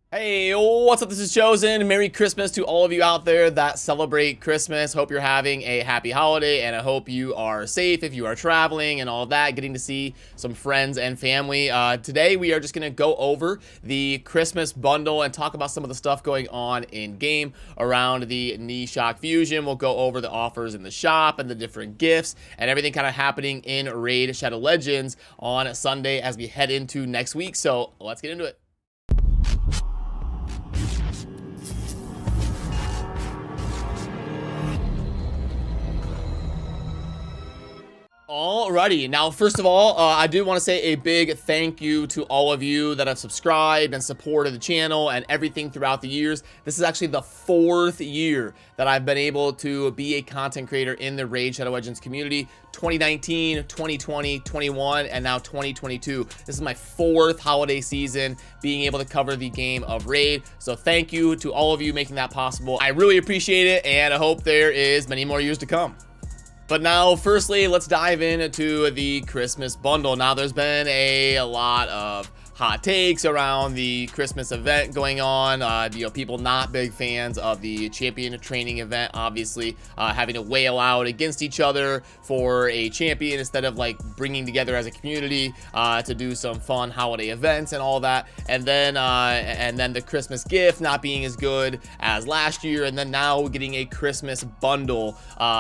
Hey, what's up? This is Chosen. Merry Christmas to all of you out there that celebrate Christmas. Hope you're having a happy holiday, and I hope you are safe if you are traveling and all of that, getting to see some friends and family. Today, we are just going to go over the Christmas bundle and talk about some of the stuff going on in-game around the Gnishak Fusion. We'll go over the offers in the shop and the different gifts and everything kind of happening in Raid Shadow Legends on Sunday as we head into next week. So let's get into it. Alrighty, now first of all, I do want to say a big thank you to all of you that have subscribed and supported the channel and everything throughout the years. This is actually the 4th year that I've been able to be a content creator in the Raid Shadow Legends community. 2019, 2020, 21, and now 2022. This is my 4th holiday season being able to cover the game of Raid. So thank you to all of you making that possible. I really appreciate it, and I hope there is many more years to come. But now, firstly, let's dive into the Christmas bundle. Now, there's been a lot of hot takes around the Christmas event going on. People not big fans of the champion training event, obviously, having to wail out against each other for a champion instead of like bringing together as a community to do some fun holiday events and all that. And then the Christmas gift not being as good as last year, and then now getting a Christmas bundle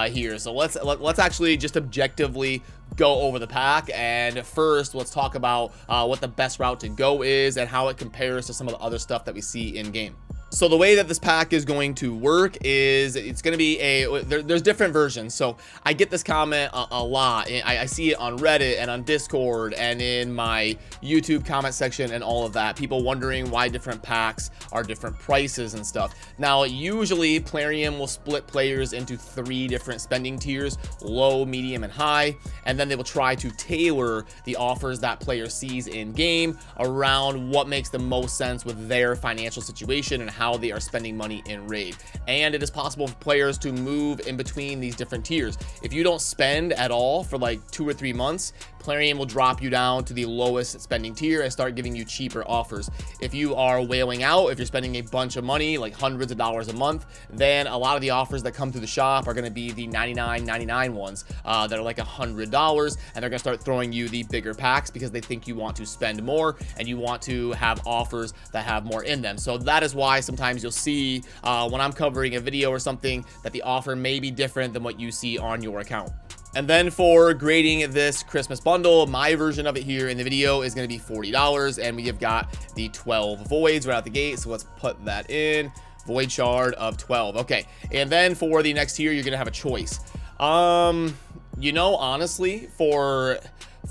here. So let's actually just objectively go over the pack, and first let's talk about what the best route to go is and how it compares to some of the other stuff that we see in game. So the way that this pack is going to work is it's going to be there's different versions. So I get this comment a lot. I see it on Reddit and on Discord and in my YouTube comment section and all of that. People wondering why different packs are different prices and stuff. Now, usually Plarium will split players into 3 different spending tiers: low, medium, and high. And then they will try to tailor the offers that player sees in game around what makes the most sense with their financial situation and how they are spending money in Raid. And it is possible for players to move in between these different tiers. If you don't spend at all for like 2 or 3 months, Plarium will drop you down to the lowest spending tier and start giving you cheaper offers. If you are wailing out, if you're spending a bunch of money, like hundreds of dollars a month, then a lot of the offers that come through the shop are going to be the $99.99 ones that are like $100, and they're going to start throwing you the bigger packs because they think you want to spend more and you want to have offers that have more in them. So that is why sometimes you'll see when I'm covering a video or something that the offer may be different than what you see on your account. And then for grading this Christmas bundle, my version of it here in the video is going to be $40, and we have got the 12 voids right out the gate. So let's put that in. Void shard of 12. Okay, and then for the next tier, you're going to have a choice. Honestly, for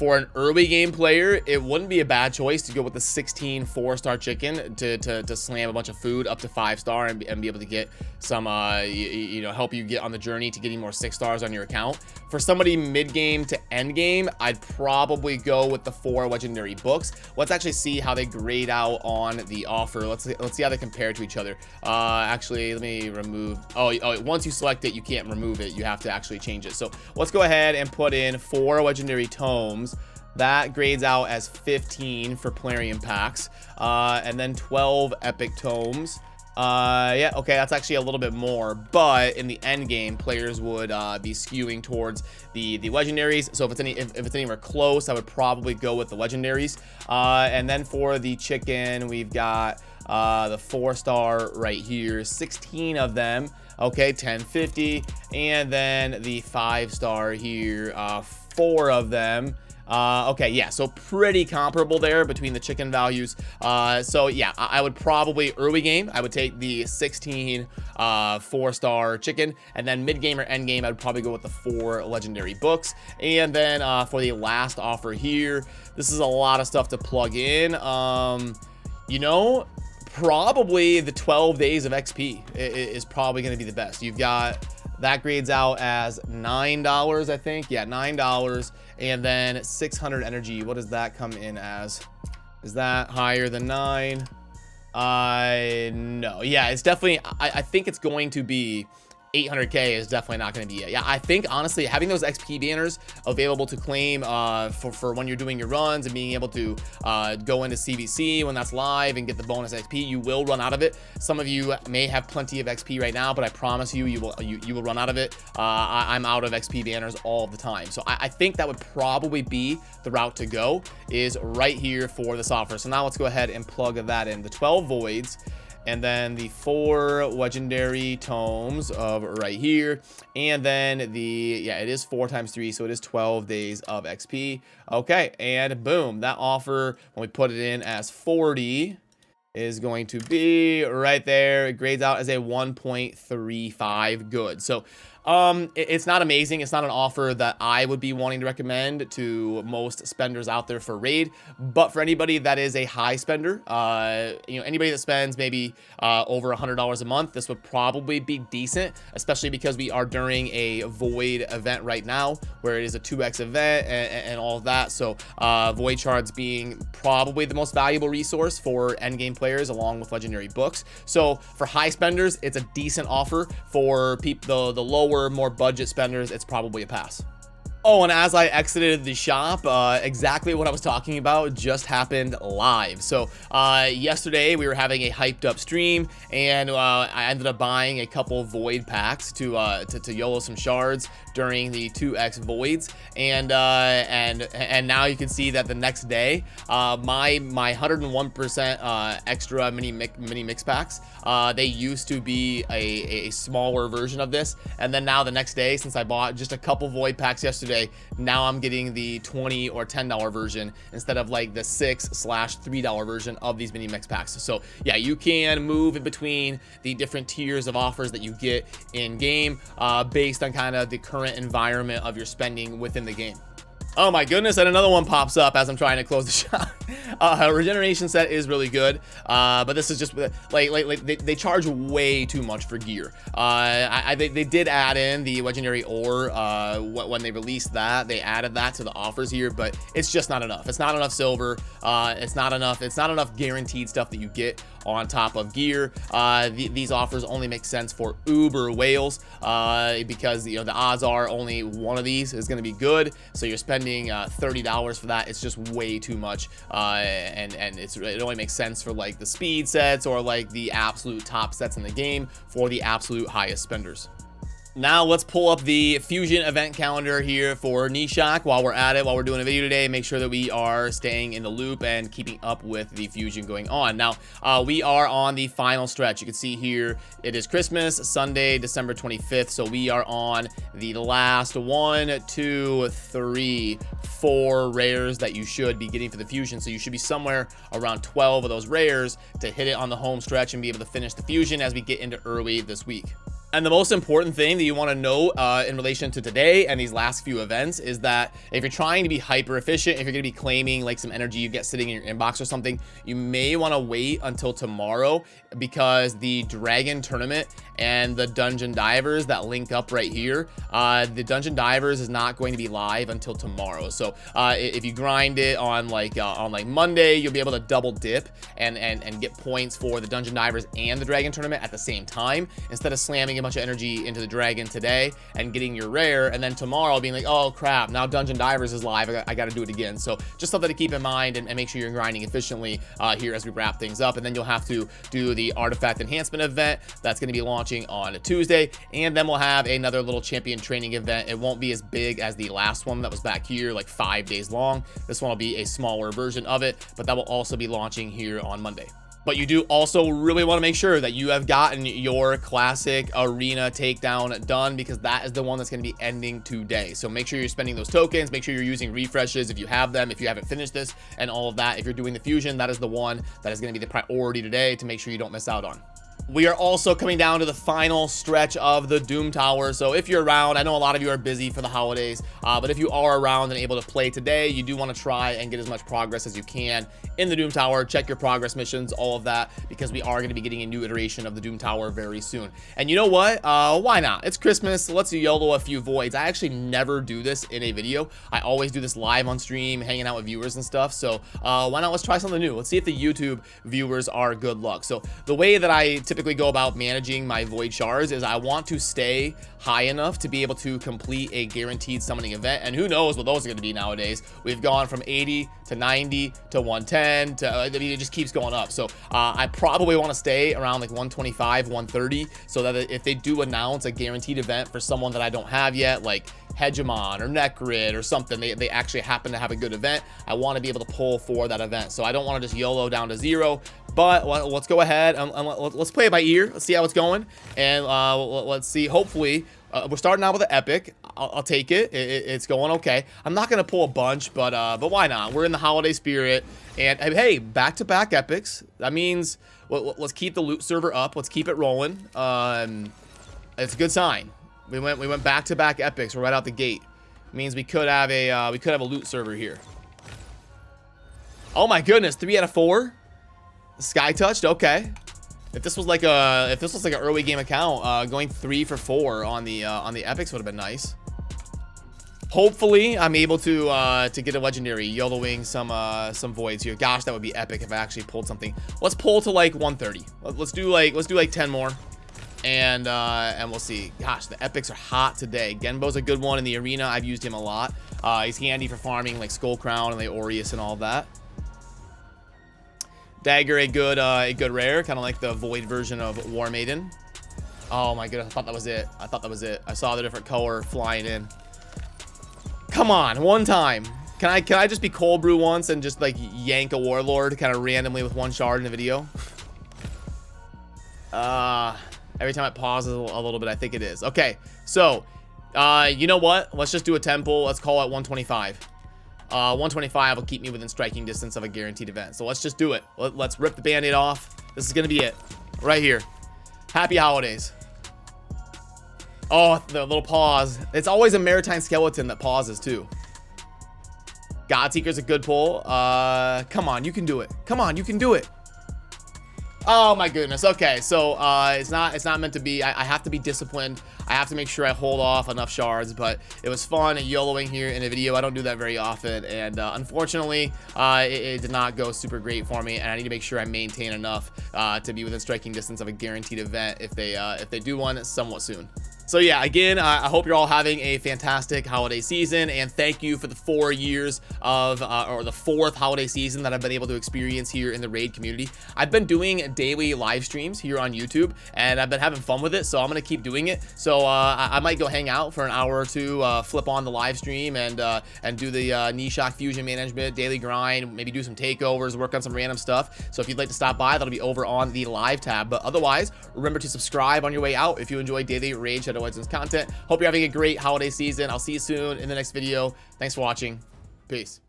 an early game player, it wouldn't be a bad choice to go with the 16 4-star chicken to slam a bunch of food up to 5-star and be able to get some help you get on the journey to getting more 6 stars on your account. For somebody mid-game to end game, I'd probably go with the 4 legendary books. Let's actually see how they grade out on the offer. Let's see how they compare to each other. Actually, let me remove. Oh, once you select it, you can't remove it. You have to actually change it. So let's go ahead and put in 4 legendary tomes. That grades out as 15 for Plarium packs, and then 12 epic tomes. Yeah, okay, that's actually a little bit more, but in the end game, players would be skewing towards the legendaries. So if it's anywhere close, I would probably go with the legendaries. And then for the chicken, we've got the 4-star right here, 16 of them. Okay, 1050, and then the 5-star here, 4 of them. Okay, yeah, so pretty comparable there between the chicken values. So yeah, I would probably early game, I would take the 16 4-star chicken, and then mid game or end game, I would probably go with the 4 legendary books. And then for the last offer here, this is a lot of stuff to plug in. Probably the 12 days of XP is probably going to be the best. You've got that grades out as $9, I think. Yeah, $9, and then 600 energy. What does that come in as? Is that higher than 9? No. Yeah, it's definitely. I think it's going to be 800K is definitely not going to be it. Yeah, I think honestly having those XP banners available to claim for when you're doing your runs and being able to go into CVC when that's live and get the bonus XP, you will run out of it. Some of you may have plenty of XP right now, but I promise you, you will run out of it. I'm out of XP banners all the time. So I think that would probably be the route to go, is right here for this offer. So now let's go ahead and plug that in. The 12 voids, and then the 4 legendary tomes of right here, and then the, yeah, it is 4 times 3, so it is 12 days of XP. Okay, and boom, that offer, when we put it in as 40, is going to be right there. It grades out as a 1.35 good. So it's not amazing. It's not an offer that I would be wanting to recommend to most spenders out there for raid, but for anybody that is a high spender, you know, anybody that spends maybe over $100 a month, this would probably be decent, especially because we are during a void event right now where it is a 2x event and all of that. So void shards being probably the most valuable resource for endgame players along with legendary books. So for high spenders, it's a decent offer. For people, the lower, more budget spenders, it's probably a pass. Oh, and as I exited the shop, exactly what I was talking about just happened live. So yesterday we were having a hyped up stream, and I ended up buying a couple void packs to YOLO some shards during the 2x voids, and now you can see that the next day my 101% extra mini mix packs, they used to be a smaller version of this, and then now the next day, since I bought just a couple void packs yesterday, now I'm getting the $20 or $10 version instead of like the $6/$3 version of these mini mix packs. So yeah, you can move in between the different tiers of offers that you get in game based on kind of the current environment of your spending within the game. Oh my goodness, and another one pops up as I'm trying to close the shop. Regeneration set is really good, but this is just like they charge way too much for gear. They did add in the legendary ore when they released that. They added that to the offers here, but it's just not enough. It's not enough silver. It's not enough guaranteed stuff that you get on top of gear. These offers only make sense for uber whales because, you know, the odds are only one of these is going to be good. So you're spending $30 for that. It's just way too much, and it only makes sense for like the speed sets or like the absolute top sets in the game for the absolute highest spenders. Now let's pull up the Fusion event calendar here for Gnishak while we're at it, while we're doing a video today. Make sure that we are staying in the loop and keeping up with the Fusion going on. Now, we are on the final stretch. You can see here, it is Christmas, Sunday, December 25th. So we are on the last 1, 2, 3, 4 rares that you should be getting for the Fusion. So you should be somewhere around 12 of those rares to hit it on the home stretch and be able to finish the Fusion as we get into early this week. And the most important thing that you want to know in relation to today and these last few events is that if you're trying to be hyper efficient, if you're going to be claiming like some energy you get sitting in your inbox or something, you may want to wait until tomorrow, because the Dragon Tournament and the Dungeon Divers that link up right here, the Dungeon Divers is not going to be live until tomorrow. So if you grind it on like Monday, you'll be able to double dip and get points for the Dungeon Divers and the Dragon Tournament at the same time, instead of slamming a bunch of energy into the Dragon today and getting your rare, and then tomorrow being like, oh crap, now Dungeon Divers is live, I got to do it again. So just something to keep in mind, and make sure you're grinding efficiently here as we wrap things up. And then you'll have to do the Artifact Enhancement event that's going to be launching on a Tuesday, and then we'll have another little champion training event. It won't be as big as the last one that was back here, like 5 days long. This one will be a smaller version of it, but that will also be launching here on Monday. But you do also really want to make sure that you have gotten your classic arena takedown done, because that is the one that's going to be ending today. So make sure you're spending those tokens, make sure you're using refreshes if you have them, if you haven't finished this and all of that. If you're doing the Fusion, that is the one that is going to be the priority today to make sure you don't miss out on. We are also coming down to the final stretch of the Doom Tower. So if you're around, I know a lot of you are busy for the holidays, but if you are around and able to play today, you do want to try and get as much progress as you can in the Doom Tower. Check your progress missions, all of that, because we are going to be getting a new iteration of the Doom Tower very soon. And you know what? Why not? It's Christmas. Let's YOLO a few voids. I actually never do this in a video. I always do this live on stream, hanging out with viewers and stuff. So why not? Let's try something new. Let's see if the YouTube viewers are good luck. So the way that I typically typically go about managing my void shards is I want to stay high enough to be able to complete a guaranteed summoning event. And who knows what those are going to be nowadays. We've gone from 80 to 90 to 110 to, I mean, it just keeps going up. So I probably want to stay around like 125, 130, so that if they do announce a guaranteed event for someone that I don't have yet, like Hegemon or Necrid or something, they actually happen to have a good event, I want to be able to pull for that event. So I don't want to just YOLO down to 0, but let's go ahead and let's play it by ear. Let's see how it's going, and let's see. Hopefully we're starting out with an epic. I'll take it. It's going okay. I'm not gonna pull a bunch, but why not? We're in the holiday spirit, and hey, back-to-back epics. That means let's keep the loot server up. Let's keep it rolling. It's a good sign. We went back-to-back epics. We're right out the gate. It means we could have a loot server here. Oh my goodness, 3 out of 4. Sky touched. Okay. If this was like an early game account, going 3 for 4 on the epics would have been nice. Hopefully, I'm able to get a legendary, YOLOing some voids here. Gosh, that would be epic if I actually pulled something. Let's pull to like 130. Let's do like 10 more. And we'll see. Gosh, the epics are hot today. Genbo's a good one in the arena. I've used him a lot. He's handy for farming like Skull Crown and the Aureus and all that. Dagger, a good rare, kind of like the void version of War Maiden. Oh my goodness, I thought that was it. I saw the different color flying in. Come on, one time. Can I just be cold brew once and just like yank a warlord kind of randomly with 1 shard in the video? Every time it pauses a little bit, I think it is. Okay, so you know what? Let's just do a temple. Let's call it 125. 125 will keep me within striking distance of a guaranteed event. So let's just do it. Let's rip the band-aid off. This is gonna be it right here. Happy holidays. Oh, the little pause. It's always a maritime skeleton that pauses too. Godseeker's a good pull. Come on, you can do it. Come on, you can do it. Oh my goodness. Okay, so it's not meant to be. I have to be disciplined. I have to make sure I hold off enough shards, but it was fun YOLOing here in a video. I don't do that very often, and unfortunately it did not go super great for me, and I need to make sure I maintain enough to be within striking distance of a guaranteed event if they do one somewhat soon. So yeah, again, I hope you're all having a fantastic holiday season, and thank you for the 4 years of, or the 4th holiday season that I've been able to experience here in the raid community. I've been doing daily live streams here on YouTube, and I've been having fun with it, so I'm gonna keep doing it. So I might go hang out for an hour or two, flip on the live stream, and do the Gnishak Fusion management, daily grind, maybe do some takeovers, work on some random stuff. So if you'd like to stop by, that'll be over on the live tab. But otherwise, remember to subscribe on your way out if you enjoy daily raid Legends content. Hope you're having a great holiday season. I'll see you soon in the next video. Thanks for watching. Peace.